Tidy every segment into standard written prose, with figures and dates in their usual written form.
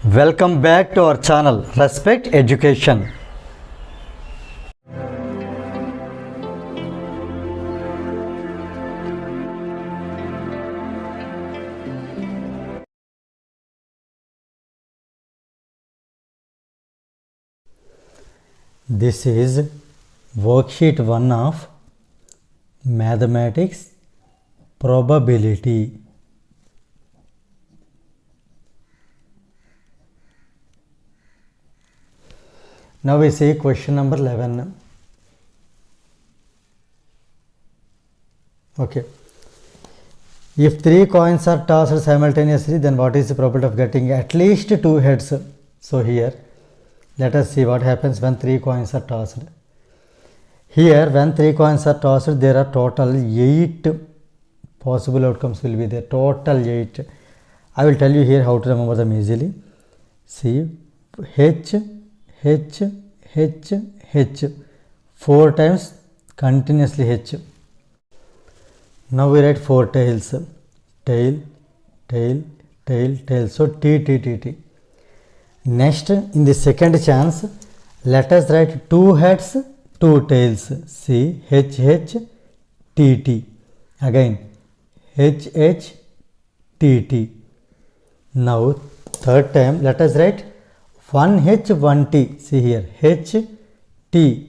Welcome back to our channel Respect Education. This is worksheet 1 of Mathematics Probability. Now we see question number 11. Okay. If 3 coins are tossed simultaneously, then what is the probability of getting at least 2 heads? So here, let us see what happens when 3 coins are tossed. Here, when 3 coins are tossed, there are total 8 possible outcomes will be there. Total 8. I will tell you here how to remember them easily. See, H, 4 times continuously H. Now we write 4 tails. Tail. So T. Next, in the second chance, let us write 2 heads, 2 tails. See, H, T. Again, H, T. Now, third time, let us write 1H, 1T. See here, H, T.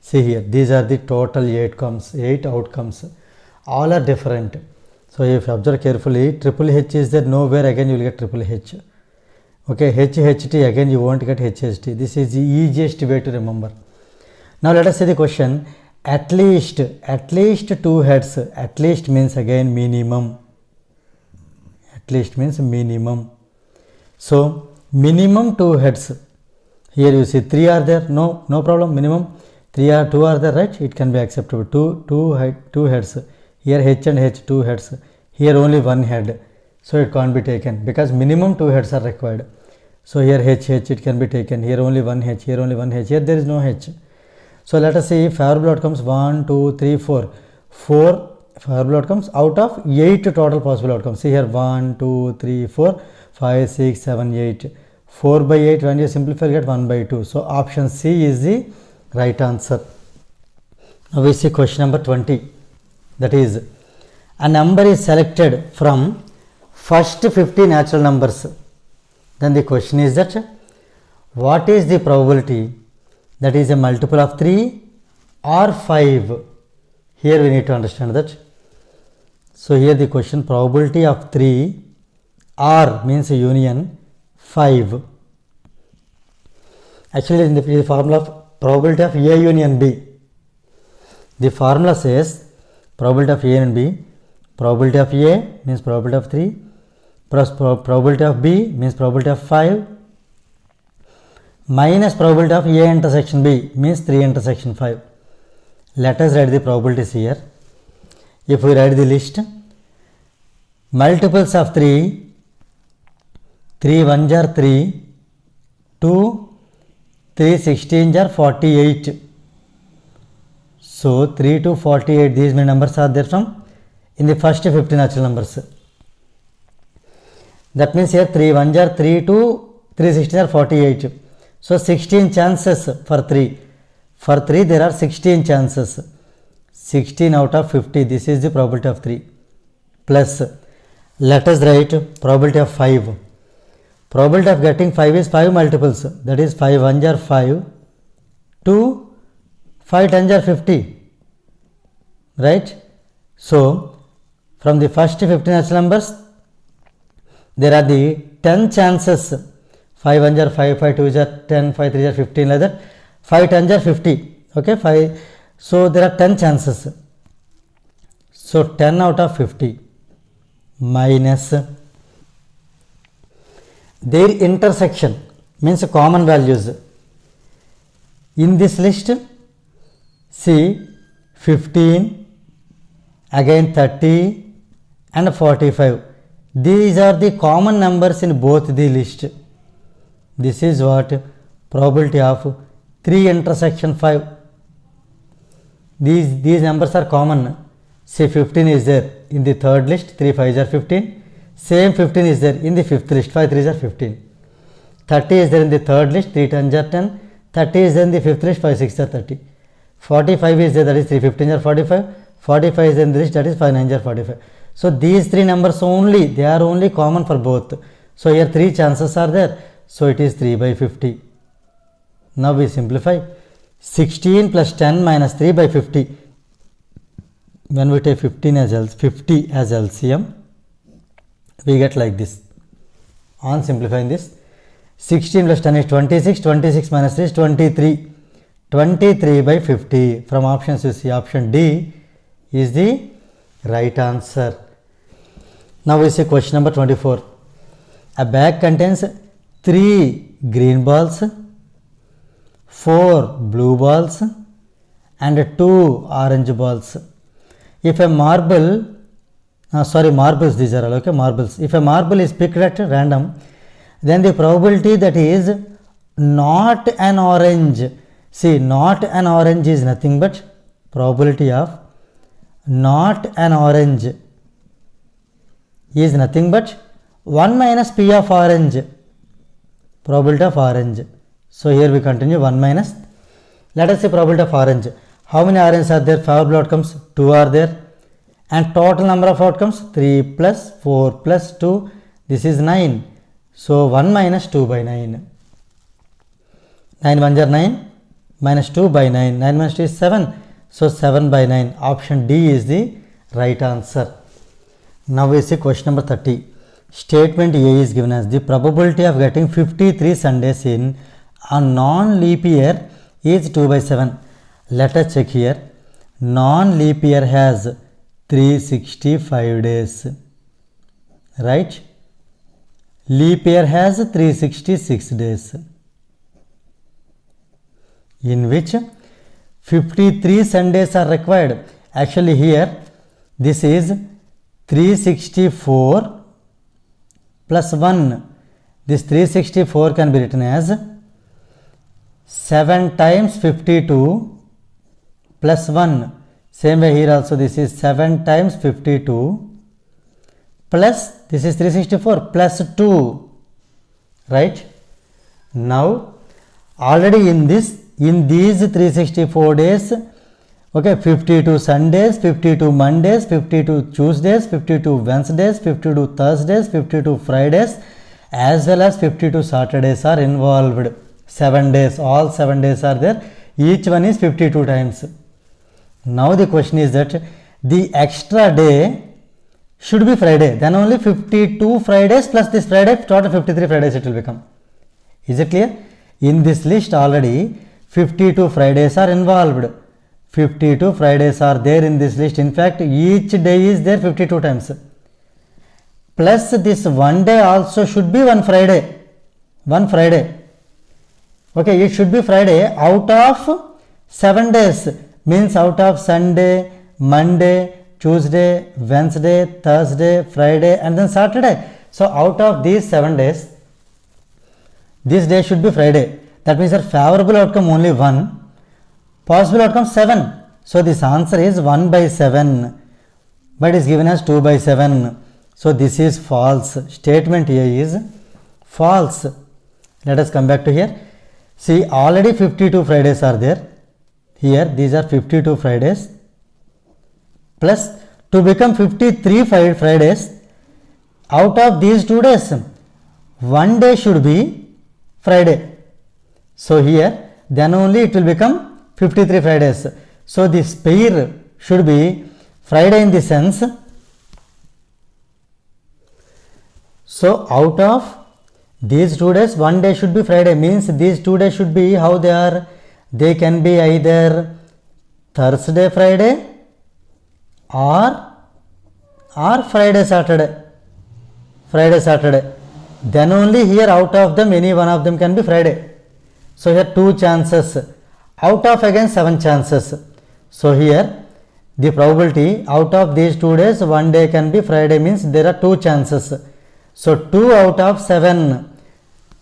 See here, these are the total 8 outcomes. All are different. So if you observe carefully, triple H is there nowhere, again you will get triple H. Okay, HHT, again you won't get HHT. This is the easiest way to remember. Now let us see the question. At least 2 heads. At least means again minimum. At least means minimum. So minimum 2 heads. Here you see 3 are there. No problem. Minimum 2 are there, right? It can be acceptable. 2 heads. Here H and H, 2 heads. Here only 1 head. So it can't be taken because minimum 2 heads are required. So here H, it can be taken. Here only 1 H. Here only 1 H. Here there is no H. So let us see favorable outcomes 1, 2, 3, 4. 4 favorable outcomes out of 8 total possible outcomes. See here 1, 2, 3, 4, 5, 6, 7, 8. 4 by 8, when you simplify, you get 1 by 2. So option C is the right answer. Now we see question number 20. That is, a number is selected from first 50 natural numbers. Then the question is that what is the probability that is a multiple of 3 or 5? Here we need to understand that. So here the question, probability of 3 or means union 5. Actually in the formula of probability of A union B. The formula says probability of A and B. Probability of A means probability of 3 plus probability of B means probability of 5 minus probability of A intersection B means 3 intersection 5. Let us write the probabilities here. If we write the list, multiples of 3, 3 1s are 3, 2, 3 16s are 48. So 3 to 48, these many numbers are there from in the first 50 natural numbers. That means here 3 1s are 3 to 3 16s are 48. So 16 chances for 3. For 3 there are 16 chances. 16 out of 50, this is the probability of 3. Plus, let us write probability of 5. Probability of getting 5 is 5 multiples. That is 5 1s are 5. 2, 5 10s are 50. Right? So, from the first 50 natural numbers, there are the 10 chances. 5 1s are 5, 5 2s are 10, 5 3s are 15, like that. 5 10s are 50. Okay, 5. So there are 10 chances. So 10 out of 50 minus their intersection means common values. In this list, see 15, again 30 and 45. These are the common numbers in both the list. This is what probability of 3 intersection 5. These numbers are common. See, 15 is there in the third list, 3 5s are 15. Same 15 is there in the fifth list, 5 3s are 15. 30 is there in the third list, 3 10s are 10. 30 is there in the fifth list, 5 6s are 30. 45 is there, that is 3 15s are 45. 45 is in the list, that is 5 9s are 45. So these three numbers only, they are only common for both. So here 3 chances are there. So it is 3 by 50. Now we simplify. 16 plus 10 minus 3 by 50. When we take 50 as LCM, we get like this. On simplifying this, 16 plus 10 is 26. 26 minus 3 is 23. 23 by 50. From options you see option D is the right answer. Now we see question number 24. A bag contains 3 green balls, 4 blue balls and 2 orange balls. If a marbles, these are all, okay, marbles. If a marble is picked at random, then the probability that is not an orange, see, not an orange is nothing but probability of not an orange is nothing but 1 minus p of orange, probability of orange. So here we continue 1 minus, let us say probability of orange. How many oranges are there? Favorable outcomes 2 are there, and total number of outcomes 3 plus 4 plus 2, this is 9. So 1 minus 2 by 9. 9 1s are 9 minus 2 by 9. 9 minus 2 is 7. So 7 by 9. Option D is the right answer. Now we see question number 30. Statement A is given as the probability of getting 53 Sundays in a non-leap year is 2 by 7. Let us check here. Non-leap year has 365 days, right? Leap year has 366 days, in which 53 Sundays are required. Actually here this is 364 plus 1. This 364 can be written as 7 times 52 plus 1. Same way here also this is 7 times 52 plus this is 364 plus 2, right? Now already in these 364 days, okay, 52 Sundays, 52 Mondays, 52 Tuesdays, 52 Wednesdays, 52 Thursdays, 52 Fridays as well as 52 Saturdays are involved. 7 days, all 7 days are there, each one is 52 times. Now the question is that the extra day should be Friday, then only 52 Fridays plus this Friday, total 53 Fridays it will become. Is it clear? In this list already 52 Fridays are involved. 52 Fridays are there in this list. In fact, each day is there 52 times. Plus this one day also should be one Friday. One Friday. Okay, it should be Friday out of 7 days. Means out of Sunday, Monday, Tuesday, Wednesday, Thursday, Friday and then Saturday. So out of these 7 days, this day should be Friday. That means a favorable outcome only 1, possible outcome 7. So this answer is 1 by 7, but is given as 2 by 7. So this is false. Statement A is false. Let us come back to here. See, already 52 Fridays are there. Here these are 52 Fridays plus to become 53 Fridays, out of these 2 days, 1 day should be Friday. So here then only it will become 53 Fridays. So this pair should be Friday in the sense. So out of these 2 days, 1 day should be Friday, means these 2 days should be how they are. They can be either Thursday Friday or Friday Saturday. Friday Saturday. Then only here out of them any one of them can be Friday. So here 2 chances, out of again 7 chances. So here the probability out of these 2 days 1 day can be Friday, means there are 2 chances. So 2 out of 7.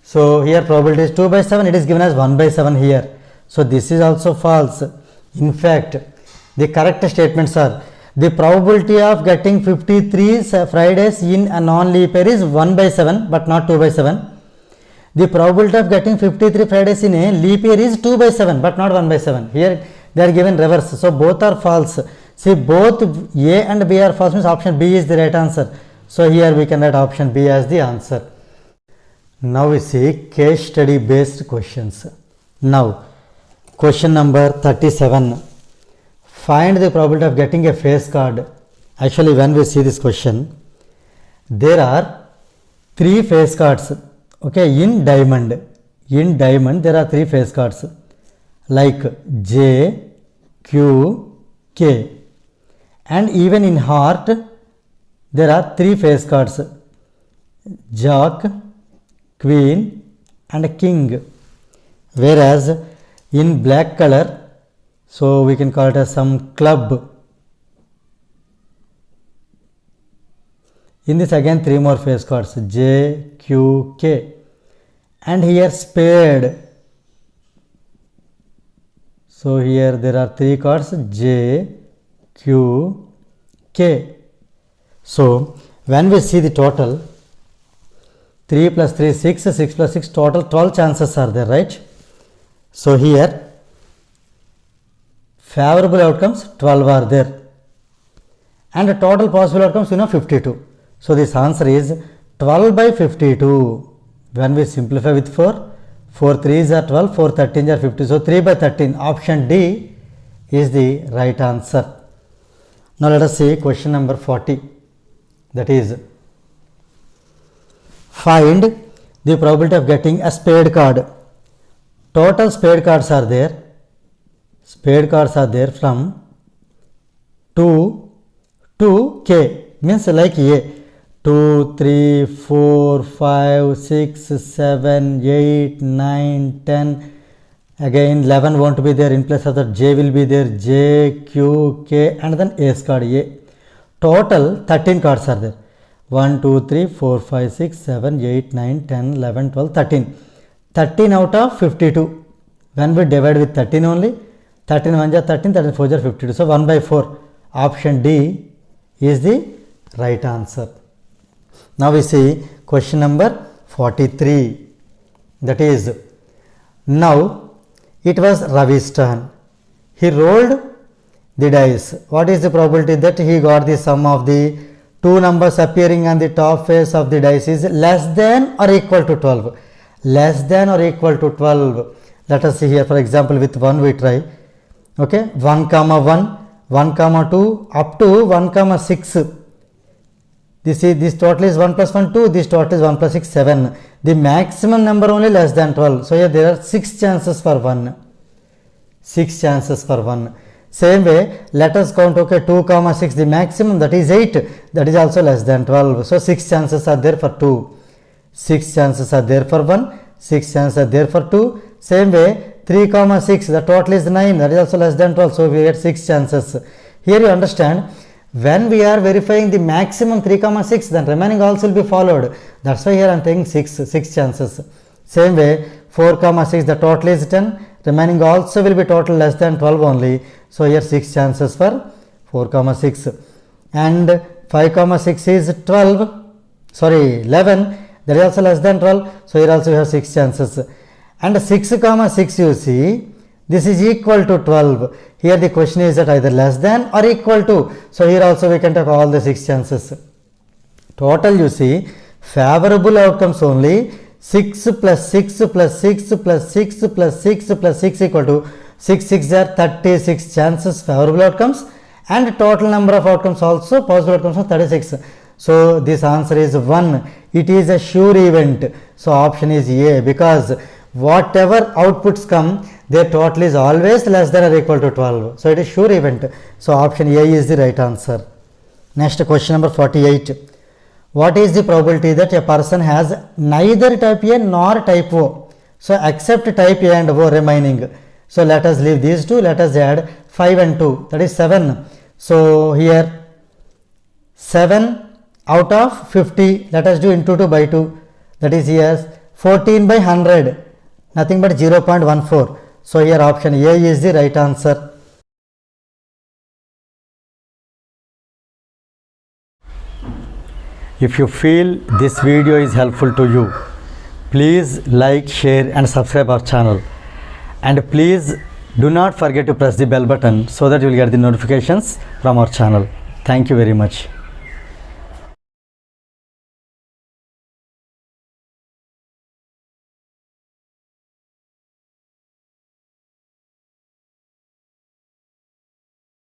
So here probability is 2 by 7, it is given as 1 by 7 here. So this is also false. In fact, the correct statements are The probability of getting 53 Fridays in a non-leap year is 1 by 7 but not 2 by 7. The probability of getting 53 Fridays in a leap year is 2 by 7 but not 1 by 7. Here they are given reverse. So both are false. See, both A and B are false, means option B is the right answer. So here we can write option B as the answer. Now we see case study based questions. Now question number 37. Find the probability of getting a face card. Actually, when we see this question, there are 3 face cards. Okay, in diamond there are 3 face cards like J, Q, K, and even in heart there are 3 face cards, Jack, Queen and King. Whereas in black color, so we can call it as some club. In this again 3 more face cards, J, Q, K, and here spade. So here there are 3 cards, J, Q, K. So when we see the total, 3 plus 3 6, 6 plus 6, total 12 chances are there, right? So here favorable outcomes 12 are there and the total possible outcomes 52. So this answer is 12 by 52. When we simplify with 4, 4 3s are 12, 4 13s are 50. So 3 by 13, option D is the right answer. Now let us see question number 40. That is, find the probability of getting a spade card. Total spade cards are there. Spade cards are there from 2 to K, means like A. 2, 3, 4, 5, 6, 7, 8, 9, 10. Again 11 won't be there, in place of that J will be there, J, Q, K and then Ace card A. Total 13 cards are there. 1, 2, 3, 4, 5, 6, 7, 8, 9, 10, 11, 12, 13. 13 out of 52. When we divide with 13 only, 13 1 is 13, 13 4 is 52. So 1 by 4. Option D is the right answer. Now we see question number 43. That is, now it was Ravi's turn. He rolled the dice. What is the probability that he got the sum of the 2 numbers appearing on the top face of the dice is less than or equal to 12? Less than or equal to 12. Let us see here, for example, with 1 we try. Okay, 1 comma 1, 1 comma 2 up to 1 comma 6. This total is 1 plus 1 2, this total is 1 plus 6 7. The maximum number only less than 12. So here there are 6 chances for 1. 6 chances for 1. Same way, let us count, okay, 2 comma 6, the maximum, that is 8, that is also less than 12. So 6 chances are there for 2. 6 chances are there for 1. 6 chances are there for 2. Same way, 3 comma 6, the total is 9, that is also less than 12. So we get 6 chances. Here you understand, when we are verifying the maximum 3 comma 6, then remaining also will be followed. That's why here I am taking 6 chances. Same way, 4 comma 6, the total is 10, remaining also will be total less than 12 only. So here 6 chances for 4 comma 6. And 5 comma 6 is 11, that is also less than 12. So here also we have 6 chances. And 6 comma 6, you see, this is equal to 12. Here the question is that either less than or equal to. So here also we can take all the 6 chances. Total, you see, favorable outcomes only 6 plus 6 plus 6 plus 6 plus 6 plus 6 equal to 6 6 are 36 chances favorable outcomes, and total number of outcomes also possible outcomes are 36. So this answer is 1. It is a sure event. So option is A, because whatever outputs come, their total is always less than or equal to 12. So it is sure event. So option A is the right answer. Next, question number 48. What is the probability that a person has neither type A nor type O? So except type A and O remaining. So let us leave these two. Let us add 5 and 2. That is 7. So here 7 out of 50. Let us do into 2 by 2. That is here 14 by 100. Nothing but 0.14. So here option A is the right answer. If you feel this video is helpful to you, please like, share and subscribe our channel, and please do not forget to press the bell button so that you will get the notifications from our channel. Thank you very much.